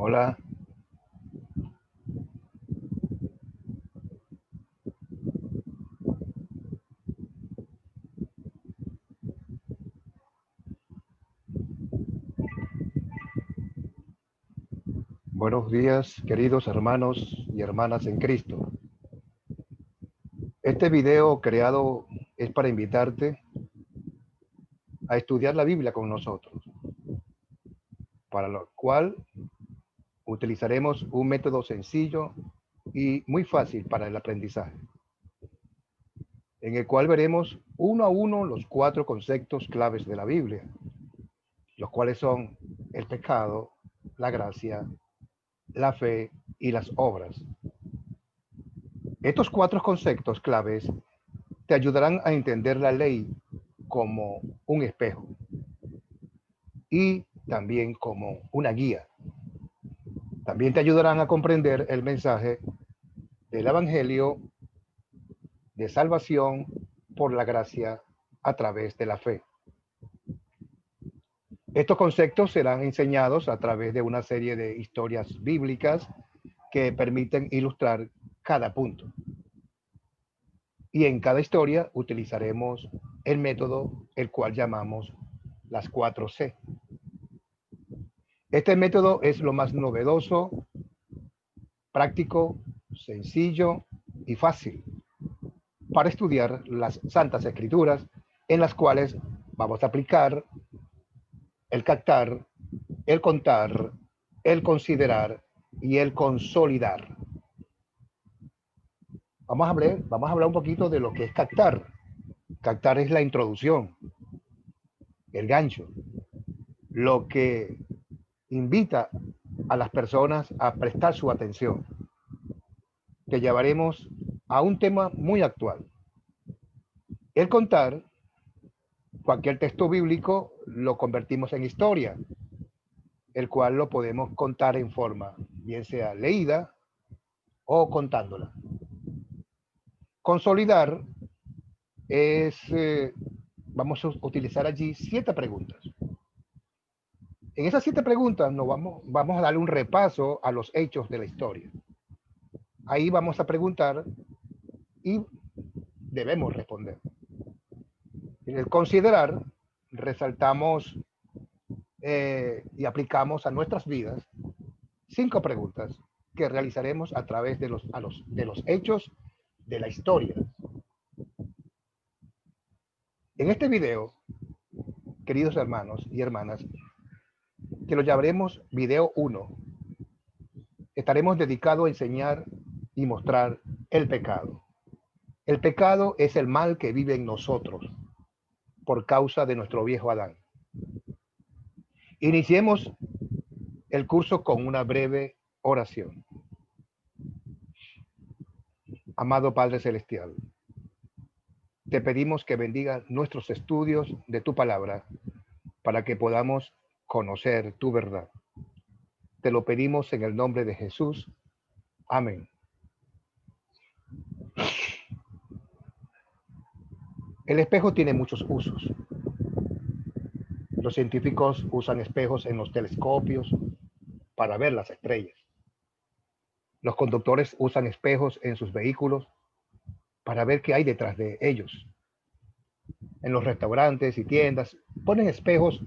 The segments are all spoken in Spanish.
Hola, buenos días, queridos hermanos y hermanas en Cristo. Este video creado es para invitarte a estudiar la Biblia con nosotros, para lo cual utilizaremos un método sencillo y muy fácil para el aprendizaje, en el cual veremos uno a uno los 4 conceptos claves de la Biblia, los cuales son el pecado, la gracia, la fe y las obras. Estos 4 conceptos claves te ayudarán a entender la ley como un espejo y también como una guía. También te ayudarán a comprender el mensaje del Evangelio de salvación por la gracia a través de la fe. Estos conceptos serán enseñados a través de una serie de historias bíblicas que permiten ilustrar cada punto. Y en cada historia utilizaremos el método el cual llamamos las 4C. Este método es lo más novedoso, práctico, sencillo y fácil para estudiar las Santas Escrituras, en las cuales vamos a aplicar el captar, el contar, el considerar y el consolidar. Vamos a hablar un poquito de lo que es captar. Captar es la introducción, el gancho, lo que invita a las personas a prestar su atención. Te llevaremos a un tema muy actual. El contar, cualquier texto bíblico lo convertimos en historia, el cual lo podemos contar en forma, bien sea leída o contándola. Consolidar es, vamos a utilizar allí 7 preguntas. En esas 7 preguntas vamos a darle un repaso a los hechos de la historia. Ahí vamos a preguntar y debemos responder. En el considerar, resaltamos y aplicamos a nuestras vidas 5 preguntas que realizaremos a través de los hechos de la historia. En este video, queridos hermanos y hermanas, que lo llamaremos video 1, estaremos dedicados a enseñar y mostrar el pecado. El pecado es el mal que vive en nosotros por causa de nuestro viejo Adán. Iniciemos el curso con una breve oración. Amado Padre Celestial, te pedimos que bendiga nuestros estudios de tu palabra para que podamos conocer tu verdad. Te lo pedimos en el nombre de Jesús. Amén. El espejo tiene muchos usos. Los científicos usan espejos en los telescopios para ver las estrellas. Los conductores usan espejos en sus vehículos para ver qué hay detrás de ellos. En los restaurantes y tiendas ponen espejos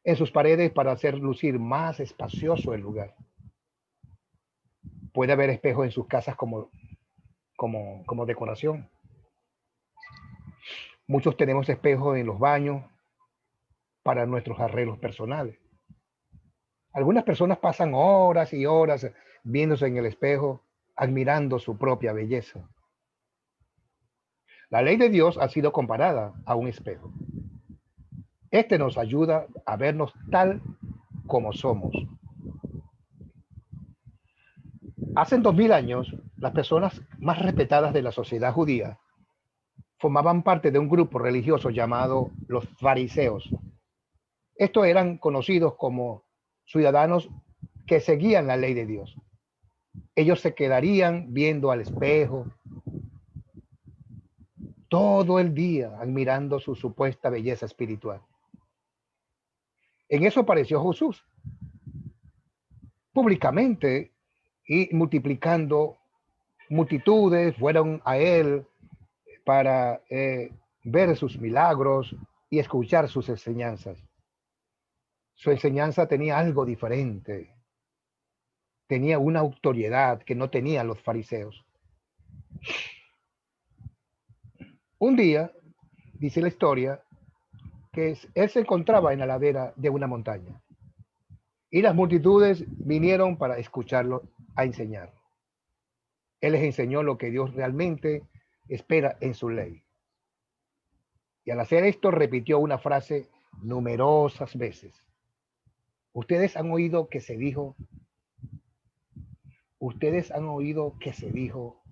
en sus paredes para hacer lucir más espacioso el lugar. Puede haber espejos en sus casas como decoración. Muchos tenemos espejos en los baños para nuestros arreglos personales. Algunas personas pasan horas y horas viéndose en el espejo, admirando su propia belleza. La ley de Dios ha sido comparada a un espejo. Este nos ayuda a vernos tal como somos. Hace 2000 años, las personas más respetadas de la sociedad judía formaban parte de un grupo religioso llamado los fariseos. Estos eran conocidos como ciudadanos que seguían la ley de Dios. Ellos se quedarían viendo al espejo todo el día, admirando su supuesta belleza espiritual. En eso apareció Jesús. públicamente y multiplicando multitudes fueron a él para ver sus milagros y escuchar sus enseñanzas. Su enseñanza tenía algo diferente, tenía una autoridad que no tenían los fariseos. Un día, dice la historia, que él se encontraba en la ladera de una montaña y las multitudes vinieron para escucharlo a enseñar. Él les enseñó lo que Dios realmente espera en su ley. Y al hacer esto repitió una frase numerosas veces. Ustedes han oído que se dijo, ustedes han oído que se dijo.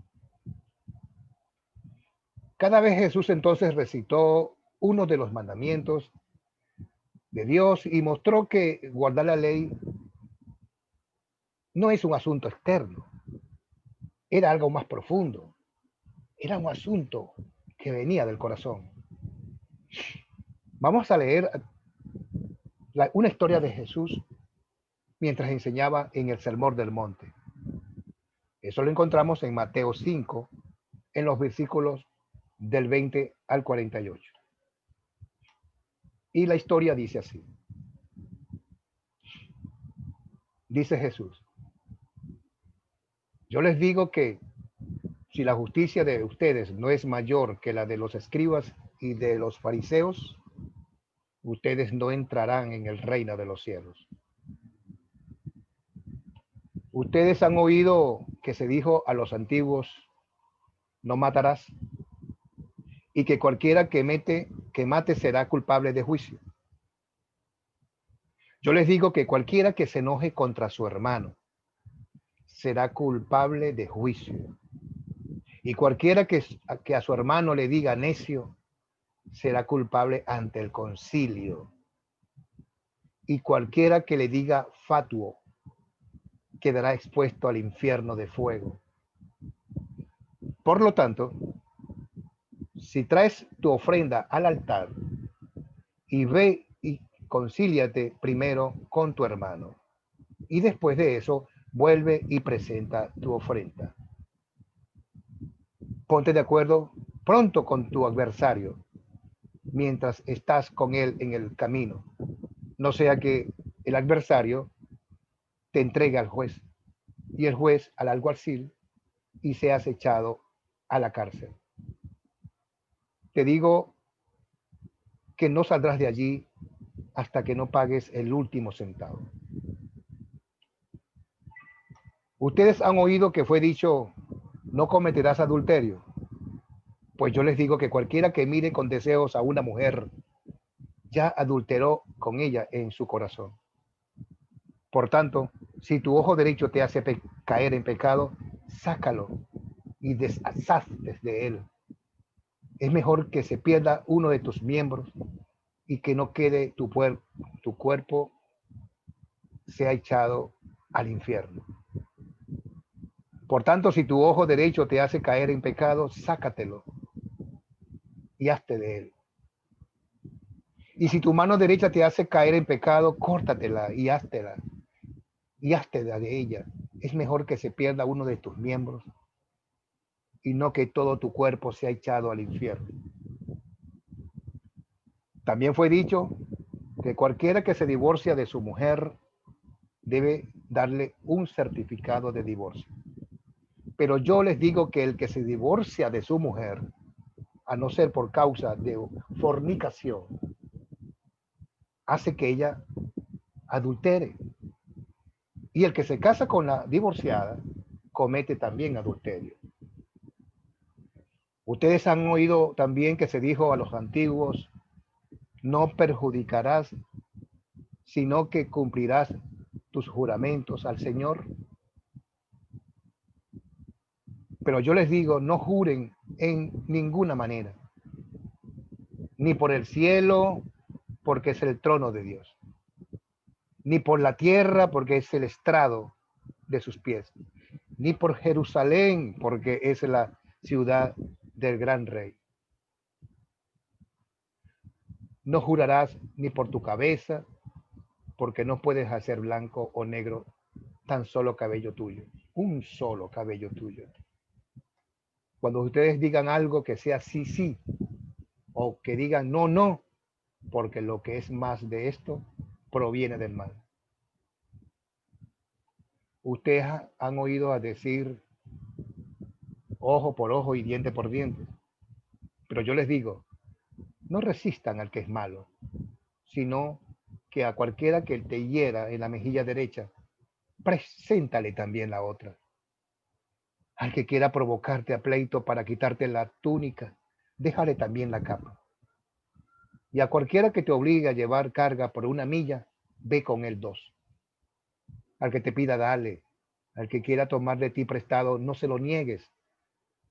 Cada vez Jesús entonces recitó uno de los mandamientos de Dios y mostró que guardar la ley no es un asunto externo, era algo más profundo, era un asunto que venía del corazón. Vamos a leer una historia de Jesús mientras enseñaba en el Sermón del Monte. Eso lo encontramos en Mateo 5, en los versículos del 20 al 48. Y la historia dice así. Dice Jesús, yo les digo que si la justicia de ustedes no es mayor que la de los escribas y de los fariseos, ustedes no entrarán en el reino de los cielos. Ustedes han oído que se dijo a los antiguos, no matarás, y que cualquiera que mate será culpable de juicio. Yo les digo que cualquiera que se enoje contra su hermano será culpable de juicio. Y cualquiera que a su hermano le diga necio será culpable ante el concilio. Y cualquiera que le diga fatuo quedará expuesto al infierno de fuego. Por lo tanto, si traes tu ofrenda al altar y ve y concíliate primero con tu hermano, y después de eso vuelve y presenta tu ofrenda. Ponte de acuerdo pronto con tu adversario mientras estás con él en el camino, no sea que el adversario te entregue al juez y el juez al alguacil y seas echado a la cárcel. Te digo que no saldrás de allí hasta que no pagues el último centavo. Ustedes han oído que fue dicho, no cometerás adulterio. Pues yo les digo que cualquiera que mire con deseos a una mujer ya adulteró con ella en su corazón. Por tanto, si tu ojo derecho te hace caer en pecado, sácalo y deshazte de él. Es mejor que se pierda uno de tus miembros y que no quede tu cuerpo sea echado al infierno. Por tanto, si tu ojo derecho te hace caer en pecado, sácatelo y hazte de él. Y si tu mano derecha te hace caer en pecado, córtatela y háztela y hazte de ella. Es mejor que se pierda uno de tus miembros y no que todo tu cuerpo sea echado al infierno. También fue dicho que cualquiera que se divorcia de su mujer debe darle un certificado de divorcio. Pero yo les digo que el que se divorcia de su mujer, a no ser por causa de fornicación, hace que ella adultere. Y el que se casa con la divorciada comete también adulterio. Ustedes han oído también que se dijo a los antiguos, no perjudicarás, sino que cumplirás tus juramentos al Señor. Pero yo les digo, no juren en ninguna manera, ni por el cielo, porque es el trono de Dios, ni por la tierra, porque es el estrado de sus pies, ni por Jerusalén, porque es la ciudad del gran rey. No jurarás ni por tu cabeza, porque no puedes hacer blanco o negro tan solo cabello tuyo, un solo cabello tuyo. Cuando ustedes digan algo que sea sí, sí, o que digan no, no, porque lo que es más de esto proviene del mal. Ustedes han oído a decir ojo por ojo y diente por diente, pero yo les digo, no resistan al que es malo, sino que a cualquiera que te hiera en la mejilla derecha, preséntale también la otra. Al que quiera provocarte a pleito para quitarte la túnica, déjale también la capa. Y a cualquiera que te obligue a llevar carga por 1 milla, ve con él 2. Al que te pida, dale. Al que quiera tomar de ti prestado, no se lo niegues.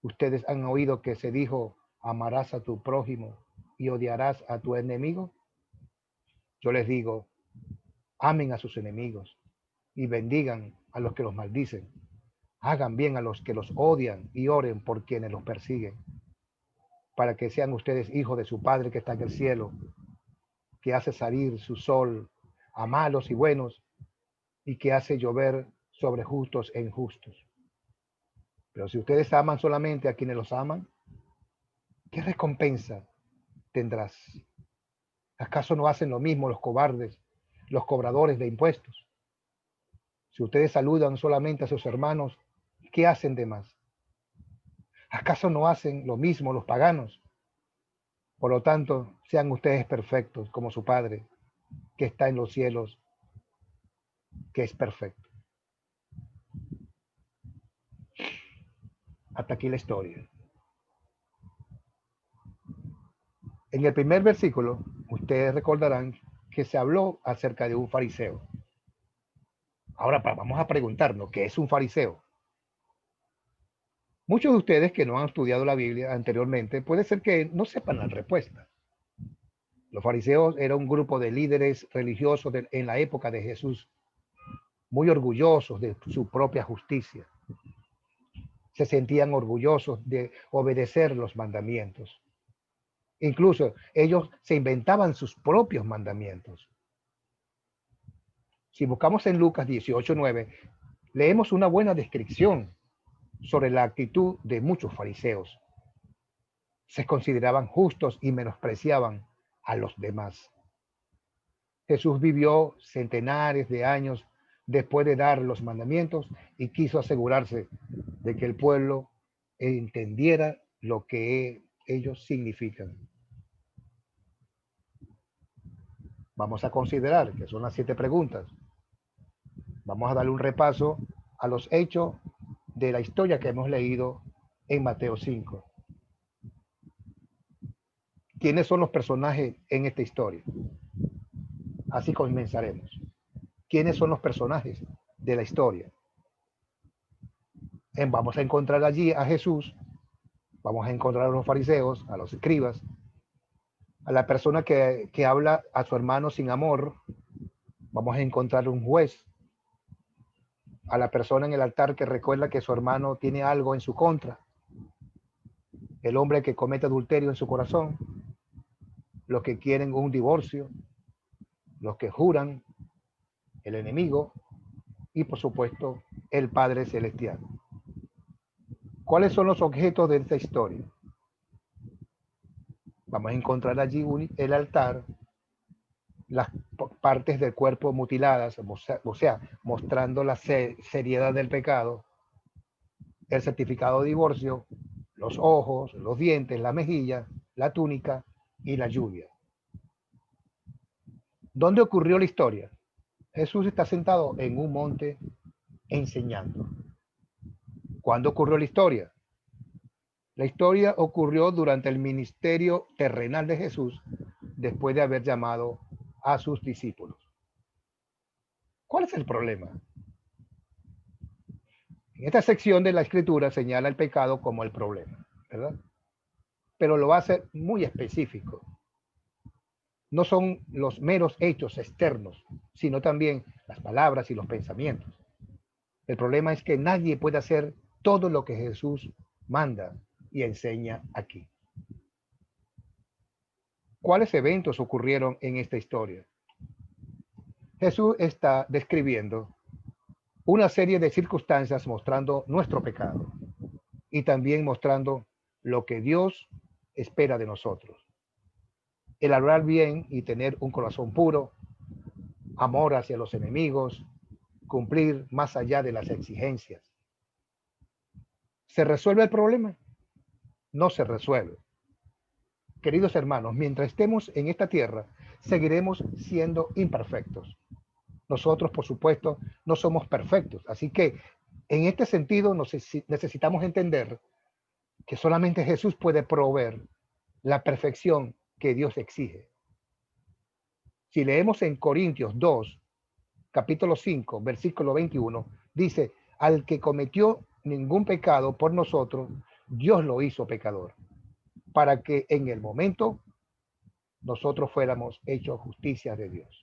Ustedes han oído que se dijo, amarás a tu prójimo y odiarás a tu enemigo. Yo les digo, amen a sus enemigos y bendigan a los que los maldicen. Hagan bien a los que los odian y oren por quienes los persiguen, para que sean ustedes hijos de su Padre que está en el cielo, que hace salir su sol a malos y buenos y que hace llover sobre justos e injustos. Pero si ustedes aman solamente a quienes los aman, ¿qué recompensa tendrás? ¿Acaso no hacen lo mismo los cobardes, los cobradores de impuestos? Si ustedes saludan solamente a sus hermanos, ¿qué hacen de más? ¿Acaso no hacen lo mismo los paganos? Por lo tanto, sean ustedes perfectos como su Padre, que está en los cielos, que es perfecto. Hasta aquí la historia. En el primer versículo, ustedes recordarán que se habló acerca de un fariseo. Ahora vamos a preguntarnos, ¿qué es un fariseo? Muchos de ustedes que no han estudiado la Biblia anteriormente, puede ser que no sepan la respuesta. Los fariseos eran un grupo de líderes religiosos en la época de Jesús, muy orgullosos de su propia justicia. Se sentían orgullosos de obedecer los mandamientos. Incluso ellos se inventaban sus propios mandamientos. Si buscamos en Lucas 18:9, leemos una buena descripción sobre la actitud de muchos fariseos. Se consideraban justos y menospreciaban a los demás. Jesús vivió centenares de años después de dar los mandamientos y quiso asegurarse de que el pueblo entendiera lo que ellos significan. Vamos a considerar que son las 7 preguntas. Vamos a darle un repaso a los hechos de la historia que hemos leído en Mateo 5. ¿Quiénes son los personajes en esta historia? Así comenzaremos. ¿Quiénes son los personajes de la historia? Vamos a encontrar allí a Jesús, vamos a encontrar a los fariseos, a los escribas, a la persona que habla a su hermano sin amor, vamos a encontrar un juez, a la persona en el altar que recuerda que su hermano tiene algo en su contra, el hombre que comete adulterio en su corazón, los que quieren un divorcio, los que juran, el enemigo y por supuesto el Padre Celestial. ¿Cuáles son los objetos de esta historia? Vamos a encontrar allí el altar, las partes del cuerpo mutiladas, o sea, mostrando la seriedad del pecado, el certificado de divorcio, los ojos, los dientes, la mejilla, la túnica y la lluvia. ¿Dónde ocurrió la historia? Jesús está sentado en un monte enseñando. ¿Cuándo ocurrió la historia? La historia ocurrió durante el ministerio terrenal de Jesús, después de haber llamado a sus discípulos. ¿Cuál es el problema? En esta sección de la escritura señala el pecado como el problema, ¿verdad? Pero lo hace muy específico. No son los meros hechos externos, sino también las palabras y los pensamientos. El problema es que nadie puede hacer todo lo que Jesús manda y enseña aquí. ¿Cuáles eventos ocurrieron en esta historia? Jesús está describiendo una serie de circunstancias mostrando nuestro pecado y también mostrando lo que Dios espera de nosotros. El hablar bien y tener un corazón puro, amor hacia los enemigos, cumplir más allá de las exigencias. ¿Se resuelve el problema? No se resuelve. Queridos hermanos, mientras estemos en esta tierra, seguiremos siendo imperfectos. Nosotros, por supuesto, no somos perfectos. Así que, en este sentido, necesitamos entender que solamente Jesús puede proveer la perfección que Dios exige. Si leemos en Corintios 2, capítulo 5, versículo 21, dice, al que cometió ningún pecado por nosotros, Dios lo hizo pecador, para que en el momento nosotros fuéramos hechos justicia de Dios.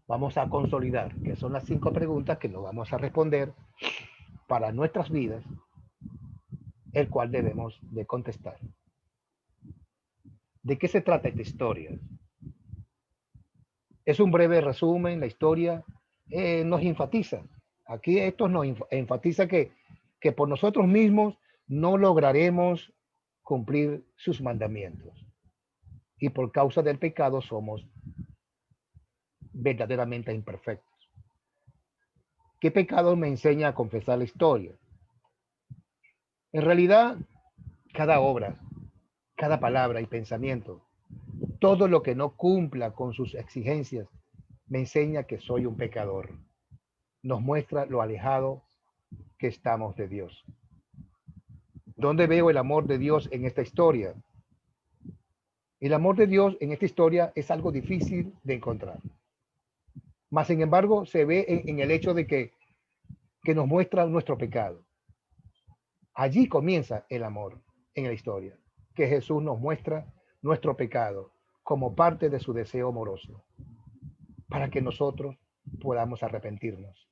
Vamos a consolidar, que son las 5 preguntas que nos vamos a responder para nuestras vidas, el cual debemos de contestar. ¿De qué se trata esta historia? Es un breve resumen, la historia nos enfatiza. Aquí esto nos enfatiza que por nosotros mismos no lograremos cumplir sus mandamientos. Y por causa del pecado somos verdaderamente imperfectos. ¿Qué pecado me enseña a confesar la historia? En realidad, cada obra, cada palabra y pensamiento, todo lo que no cumpla con sus exigencias, me enseña que soy un pecador. Nos muestra lo alejado que estamos de Dios. ¿Dónde veo el amor de Dios en esta historia? El amor de Dios en esta historia es algo difícil de encontrar. Mas, sin embargo, se ve en el hecho de que nos muestra nuestro pecado. Allí comienza el amor en la historia, que Jesús nos muestra nuestro pecado como parte de su deseo amoroso, para que nosotros podamos arrepentirnos.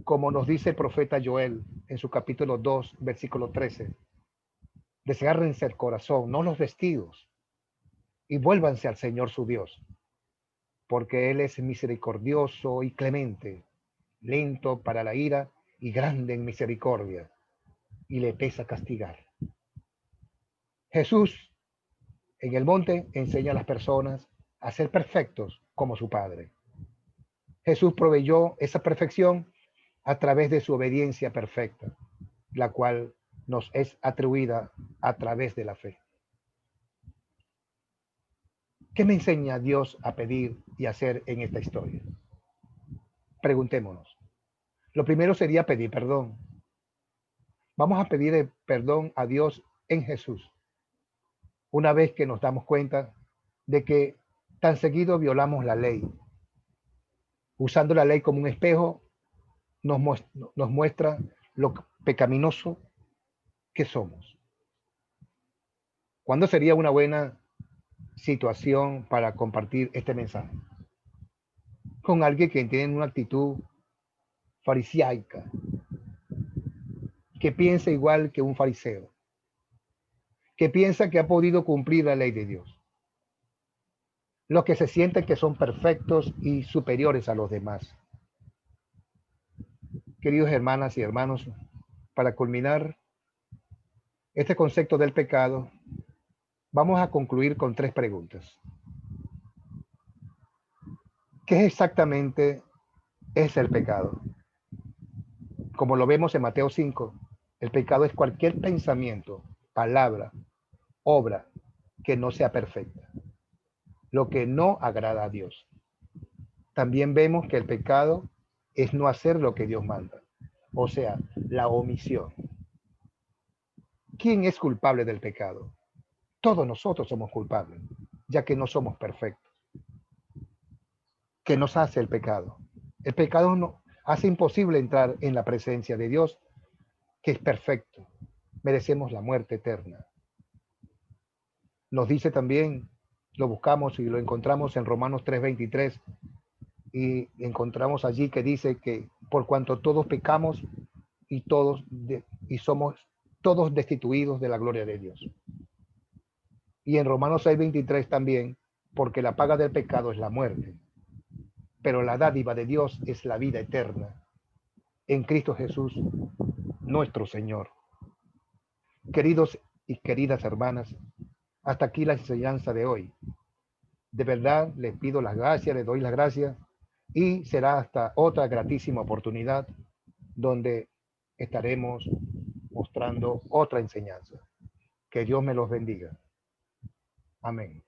Como nos dice el profeta Joel en su capítulo 2, versículo 13, desgárrense el corazón, no los vestidos, y vuélvanse al Señor su Dios, porque Él es misericordioso y clemente, lento para la ira y grande en misericordia, y le pesa castigar. Jesús en el monte enseña a las personas a ser perfectos como su Padre. Jesús proveyó esa perfección a través de su obediencia perfecta, la cual nos es atribuida a través de la fe. ¿Qué me enseña Dios a pedir y hacer en esta historia? Preguntémonos. Lo primero sería pedir perdón. Vamos a pedir perdón a Dios en Jesús, una vez que nos damos cuenta de que tan seguido violamos la ley. Usando la ley como un espejo, nos muestra lo pecaminoso que somos. ¿Cuándo sería una buena situación para compartir este mensaje? Con alguien que tiene una actitud farisaica, que piensa igual que un fariseo, que piensa que ha podido cumplir la ley de Dios. Los que se sienten que son perfectos y superiores a los demás. Queridos hermanas y hermanos, para culminar este concepto del pecado, vamos a concluir con 3 preguntas. ¿Qué exactamente es el pecado? Como lo vemos en Mateo 5, el pecado es cualquier pensamiento, palabra, obra que no sea perfecta, lo que no agrada a Dios. También vemos que el pecado es no hacer lo que Dios manda, o sea, la omisión. ¿Quién es culpable del pecado? Todos nosotros somos culpables, ya que no somos perfectos. ¿Qué nos hace el pecado? El pecado no, hace imposible entrar en la presencia de Dios, que es perfecto. Merecemos la muerte eterna. Nos dice también, lo buscamos y lo encontramos en Romanos 3:23, y encontramos allí que dice que por cuanto todos pecamos y somos todos destituidos de la gloria de Dios. Y en Romanos 6:23 también, porque la paga del pecado es la muerte. pero la dádiva de Dios es la vida eterna en Cristo Jesús, nuestro Señor. Queridos y queridas hermanas, hasta aquí la enseñanza de hoy. De verdad, les pido las gracias, les doy las gracias y será hasta otra gratísima oportunidad donde estaremos mostrando otra enseñanza. Que Dios me los bendiga. Amén.